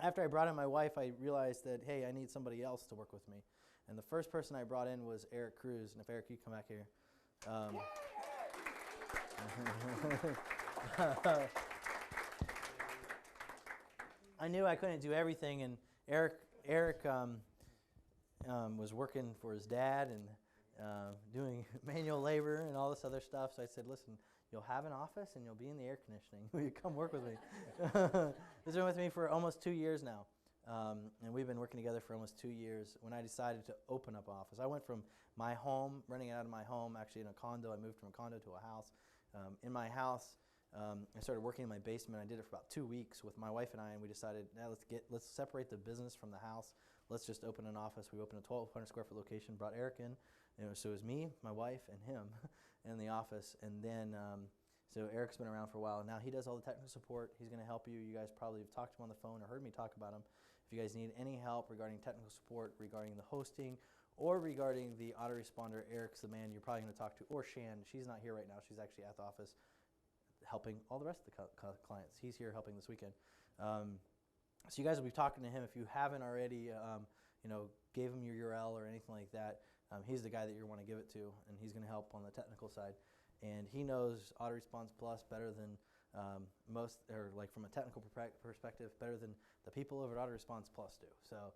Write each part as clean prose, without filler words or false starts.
after I brought in my wife, I realized that, hey, I need somebody else to work with me. And the first person I brought in was Eric Cruz. And if Eric, you come back here. I knew I couldn't do everything, and Eric was working for his dad and doing manual labor and all this other stuff. So I said, listen, you'll have an office and you'll be in the air conditioning. Will you come work with me? He's been with me for almost 2 years now. And we've been working together for almost 2 years. When I decided to open up office, I went from my home, renting out of my home, actually in a condo. I moved from a condo to a house. In my house, I started working in my basement. I did it for about 2 weeks with my wife and I, and we decided, now let's separate the business from the house. Let's just open an office. We opened a 1,200 square foot location, brought Eric in. So it was me, my wife, and him in the office. And then, so Eric's been around for a while. Now he does all the technical support. He's going to help you. You guys probably have talked to him on the phone or heard me talk about him. If you guys need any help regarding technical support, regarding the hosting, or regarding the autoresponder, Eric's the man you're probably going to talk to. Or Shan. She's not here right now. She's actually at the office helping all the rest of the clients. He's here helping this weekend. So you guys will be talking to him. If you haven't already, gave him your URL or anything like that, he's the guy that you want to give it to, and he's going to help on the technical side. And he knows AutoResponse Plus better than most, or like from a technical perspective, better than the people over at AutoResponse Plus do. So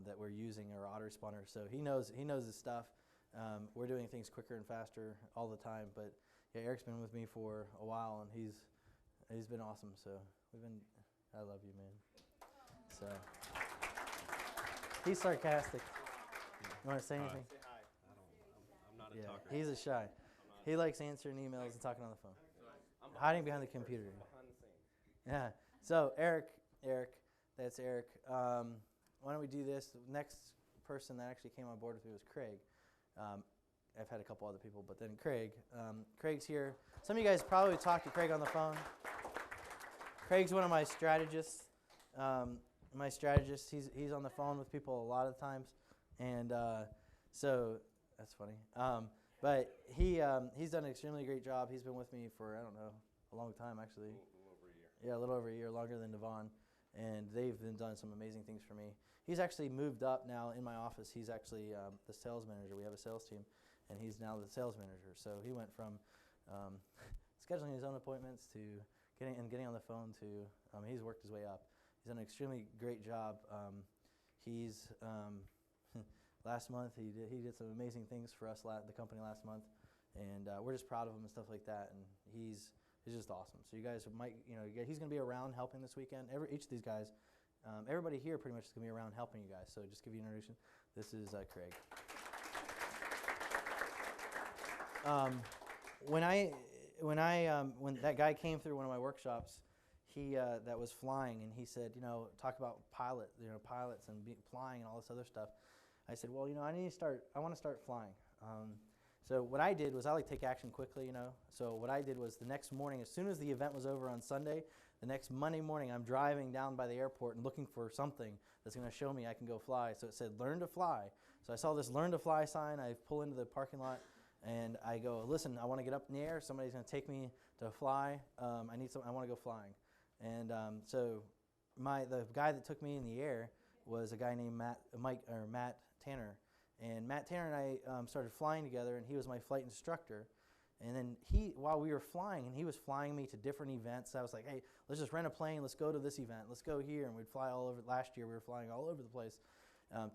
that we're using our autoresponder. So he knows his stuff. We're doing things quicker and faster all the time. But yeah, Eric's been with me for a while, and he's been awesome. So I love you, man. So he's sarcastic. You want to say anything? Say hi. I'm not a talker. He's a shy. He likes answering emails and talking on the phone. Hiding behind the computer. Behind the scenes. Yeah. So Eric, that's Eric. Why don't we do this? The next person that actually came on board with me was Craig. I've had a couple other people, but then Craig. Craig's here. Some of you guys probably talked to Craig on the phone. Craig's one of my strategists. He's on the phone with people a lot of times, and so that's funny. But he's done an extremely great job. He's been with me for, I don't know, a long time actually. A little over a year. Yeah, a little over a year, longer than Devon. And they've been done some amazing things for me. He's actually moved up now in my office. He's actually the sales manager. We have a sales team, and he's now the sales manager. So he went from scheduling his own appointments to getting on the phone to he's worked his way up. He's done an extremely great job. Last month he did some amazing things for us, the company last month, and we're just proud of him and stuff like that. And he's just awesome. So you guys might, he's going to be around helping this weekend. Each of these guys, everybody here pretty much is going to be around helping you guys. So just give you an introduction. This is Craig. When that guy came through one of my workshops, he that was flying, and he said, talk about pilots and flying and all this other stuff. I said, well, I want to start flying. So what I did was I take action quickly, So what I did was the next morning, as soon as the event was over on Sunday, the next Monday morning, I'm driving down by the airport and looking for something that's going to show me I can go fly. So it said, learn to fly. So I saw this learn to fly sign. I pull into the parking lot, and I go, listen, I want to get up in the air. Somebody's going to take me to fly. I want to go flying. And so the guy that took me in the air was a guy named Matt Tanner. And Matt Tanner and I started flying together, and he was my flight instructor. And then while we were flying, and he was flying me to different events, I was like, hey, let's just rent a plane. Let's go to this event. Let's go here. And we'd fly all over. Last year, we were flying all over the place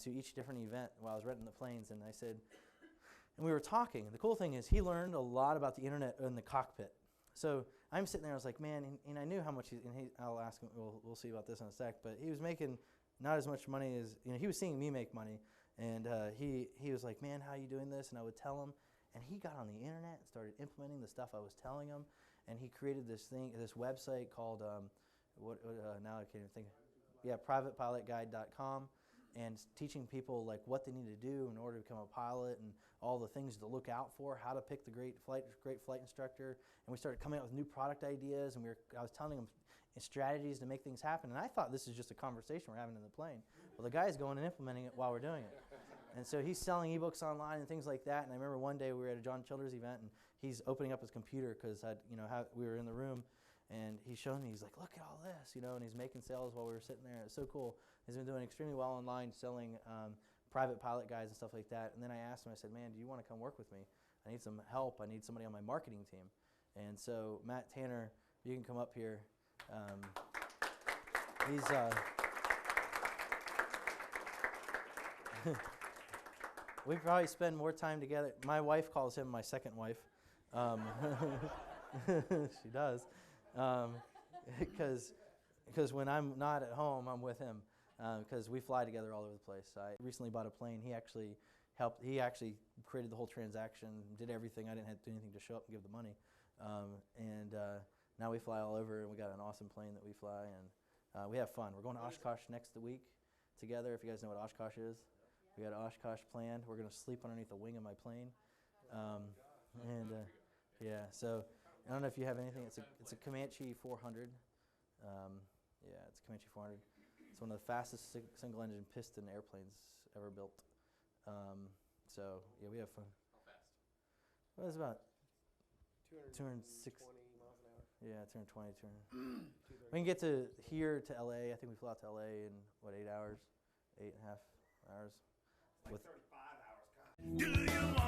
to each different event while I was renting the planes. And I said, and we were talking. The cool thing is he learned a lot about the internet in the cockpit. So I'm sitting there, I was like, man, and I knew how much I'll ask him, we'll see about this in a sec, but he was making not as much money as, he was seeing me make money. And he was like, man, how are you doing this? And I would tell him. And he got on the internet and started implementing the stuff I was telling him. And he created this website called, now I can't even think. Yeah, privatepilotguide.com. And teaching people like what they need to do in order to become a pilot and all the things to look out for, how to pick the great flight instructor. And we started coming up with new product ideas, and I was telling them strategies to make things happen. And I thought this is just a conversation we're having in the plane. Well, the guy's going and implementing it while we're doing it. And so he's selling ebooks online and things like that. And I remember one day we were at a John Childers event, and he's opening up his computer because we were in the room, And he's showing me, he's like, look at all this, and he's making sales while we were sitting there. It's so cool. He's been doing extremely well online, selling private pilot guides and stuff like that. And then I asked him, I said, man, do you want to come work with me? I need some help. I need somebody on my marketing team. And so Matt Tanner, you can come up here. He's we probably spend more time together. My wife calls him my second wife. She does. Because when I'm not at home, I'm with him. Because we fly together all over the place. I recently bought a plane. He actually helped. He actually created the whole transaction, did everything. I didn't have to do anything to show up and give the money. Now we fly all over, and we got an awesome plane that we fly, and we have fun. We're going to Oshkosh next week together. If you guys know what Oshkosh is, we got Oshkosh planned. We're going to sleep underneath the wing of my plane, yeah. So I don't know if you have anything. It's a Comanche 400. Yeah, it's a Comanche 400. It's one of the fastest single-engine piston airplanes ever built. So yeah, we have fun. How fast? Well, it's about 220 206. miles an hour. Yeah, 220. We can get to here to LA. I think we flew out to LA in 8 hours, 8.5 hours. Like With 35 hours. God. Do you want